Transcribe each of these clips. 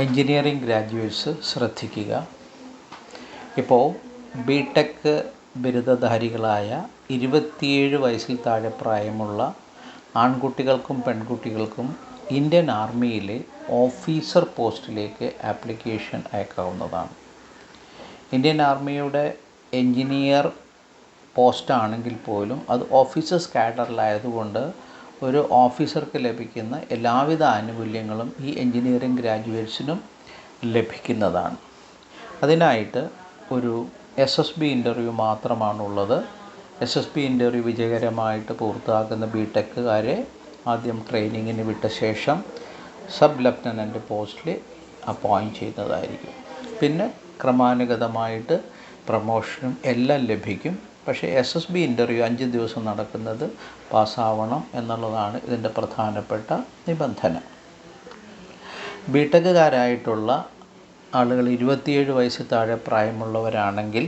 Engineering graduates ശ്രദ്ധിക്കുക. ഇപ്പോൾ BTech ബിരുദധാരികളായ 27 വയസ്സിൽ താഴെ പ്രായമുള്ള ആൺകുട്ടികൾക്കും പെൺകുട്ടികൾക്കും ഇന്ത്യൻ ആർമിയിലെ ഓഫീസർ പോസ്റ്റിലേക്ക് ആപ്ലിക്കേഷൻ അയക്കാവുന്നതാണ്. ഇന്ത്യൻ ആർമിയുടെ എൻജിനീയർ പോസ്റ്റാണെങ്കിൽ പോലും അത് ഓഫീസേഴ്സ് കാഡറിലായതുകൊണ്ട് ഒരു ഓഫീസർക്ക് ലഭിക്കുന്ന എല്ലാവിധ ആനുകൂല്യങ്ങളും ഈ എൻജിനീയറിംഗ് ഗ്രാജുവേറ്റ്സിനും ലഭിക്കുന്നതാണ്. അതിനായിട്ട് ഒരു SSB ഇൻ്റർവ്യൂ മാത്രമാണുള്ളത്. SSB ഇൻ്റർവ്യൂ വിജയകരമായിട്ട് പൂർത്തിയാക്കുന്ന ബിടെക്കുകാരെ ആദ്യം ട്രെയിനിങ്ങിന് വിട്ട ശേഷം സബ് ലഫ്റ്റനൻ്റ് പോസ്റ്റിൽ അപ്പോയിൻറ്റ് ചെയ്യുന്നതായിരിക്കും. പിന്നെ ക്രമാനുഗതമായിട്ട് പ്രമോഷനും എല്ലാം ലഭിക്കും. പക്ഷേ SSB ഇൻ്റർവ്യൂ 5 ദിവസം നടക്കുന്നത് പാസ്സാവണം എന്നുള്ളതാണ് ഇതിൻ്റെ പ്രധാനപ്പെട്ട നിബന്ധന. ബിടെക്കുകാരായിട്ടുള്ള ആളുകൾ 27 വയസ്സിൽ താഴെ പ്രായമുള്ളവരാണെങ്കിൽ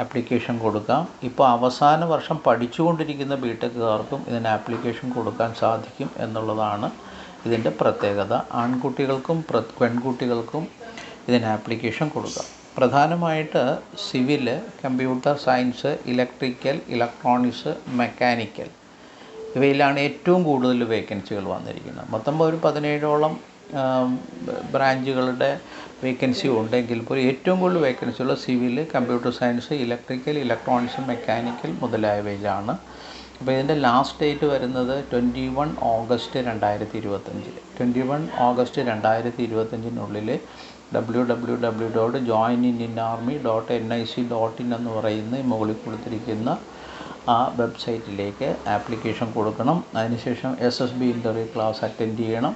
ആപ്ലിക്കേഷൻ കൊടുക്കാം. ഇപ്പോൾ അവസാന വർഷം പഠിച്ചുകൊണ്ടിരിക്കുന്ന ബിടെക്കുകാർക്കും ഇതിന് ആപ്ലിക്കേഷൻ കൊടുക്കാൻ സാധിക്കും എന്നുള്ളതാണ് ഇതിൻ്റെ പ്രത്യേകത. ആൺകുട്ടികൾക്കും പെൺകുട്ടികൾക്കും ഇതിന് ആപ്ലിക്കേഷൻ കൊടുക്കാം. പ്രധാനമായിട്ട് civil, computer science, electrical, electronics, mechanical ഇവയിലാണ് ഏറ്റവും കൂടുതൽ വേക്കൻസികൾ വന്നിരിക്കുന്നത്. മൊത്തം ഒരു 17ഓളം ബ്രാഞ്ചുകളുടെ വേക്കൻസി ഉണ്ടെങ്കിൽ പോലും ഏറ്റവും കൂടുതൽ വേക്കൻസിയുള്ള civil, computer science, electrical, electronics, mechanical മുതലായവയിലാണ്. അപ്പോൾ ഇതിൻ്റെ ലാസ്റ്റ് ഡേറ്റ് വരുന്നത് 21 ഓഗസ്റ്റ് 2025. 21 ഓഗസ്റ്റ് 2025 www.joinindianarmy.nic.in എന്ന് പറയുന്ന മുകളിൽ കൊടുത്തിരിക്കുന്ന ആ വെബ്സൈറ്റിലേക്ക് ആപ്ലിക്കേഷൻ കൊടുക്കണം. അതിനുശേഷം SSB ഇൻ്റർവ്യൂ ക്ലാസ് അറ്റൻഡ് ചെയ്യണം.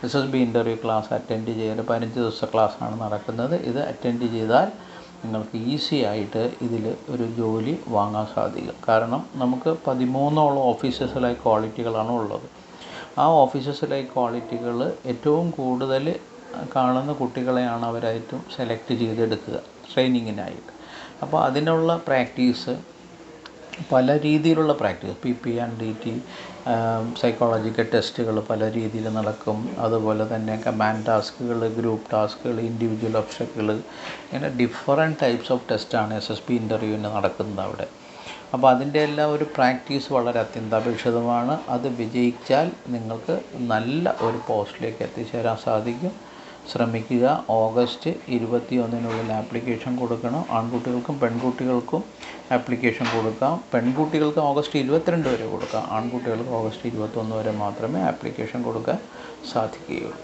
SSB ഇൻ്റർവ്യൂ ക്ലാസ് അറ്റൻഡ് ചെയ്യാൻ 15 ദിവസത്തെ ക്ലാസ്സാണ് നടക്കുന്നത്. ഇത് അറ്റൻഡ് ചെയ്താൽ നിങ്ങൾക്ക് ഈസി ആയിട്ട് ഇതിൽ ഒരു ജോലി വാങ്ങാൻ സാധിക്കും. കാരണം നമുക്ക് 13ഓളം ഓഫീസേഴ്സ് ലൈക്ക് ക്വാളിറ്റികളാണ് ഉള്ളത്. ആ ഓഫീസേഴ്സ് ലൈക്ക് ക്വാളിറ്റികൾ ഏറ്റവും കൂടുതൽ കാണുന്ന കുട്ടികളെയാണ് അവരായിട്ടും സെലക്ട് ചെയ്തെടുക്കുക ട്രെയിനിങ്ങിനായിട്ട്. അപ്പോൾ അതിനുള്ള പ്രാക്ടീസ്, പല രീതിയിലുള്ള പ്രാക്ടീസ്, PPNDT, സൈക്കോളജിക്കൽ ടെസ്റ്റുകൾ പല രീതിയിൽ നടക്കും. അതുപോലെ തന്നെ കമാൻഡ് ടാസ്കുകൾ, ഗ്രൂപ്പ് ടാസ്കുകൾ, ഇൻഡിവിജ്വൽ ഒബ്ജക്റ്റുകൾ, ഇങ്ങനെ ഡിഫറെൻറ്റ് ടൈപ്സ് ഓഫ് ടെസ്റ്റാണ് SSB ഇൻ്റർവ്യൂവിന് നടക്കുന്നത് അവിടെ. അപ്പോൾ അതിൻ്റെ എല്ലാം ഒരു പ്രാക്ടീസ് വളരെ അത്യന്താപേക്ഷിതമാണ്. അത് വിജയിച്ചാൽ നിങ്ങൾക്ക് നല്ല ഒരു പോസ്റ്റിലേക്ക് എത്തിച്ചേരാൻ സാധിക്കും. ശ്രമിക്കുക. ഓഗസ്റ്റ് 21 ആപ്ലിക്കേഷൻ കൊടുക്കണം. ആൺകുട്ടികൾക്കും പെൺകുട്ടികൾക്കും ആപ്ലിക്കേഷൻ കൊടുക്കാം. പെൺകുട്ടികൾക്ക് ഓഗസ്റ്റ് 22 വരെ കൊടുക്കാം. ആൺകുട്ടികൾക്ക് ഓഗസ്റ്റ് 21 വരെ മാത്രമേ ആപ്ലിക്കേഷൻ കൊടുക്കാൻ സാധിക്കുകയുള്ളൂ.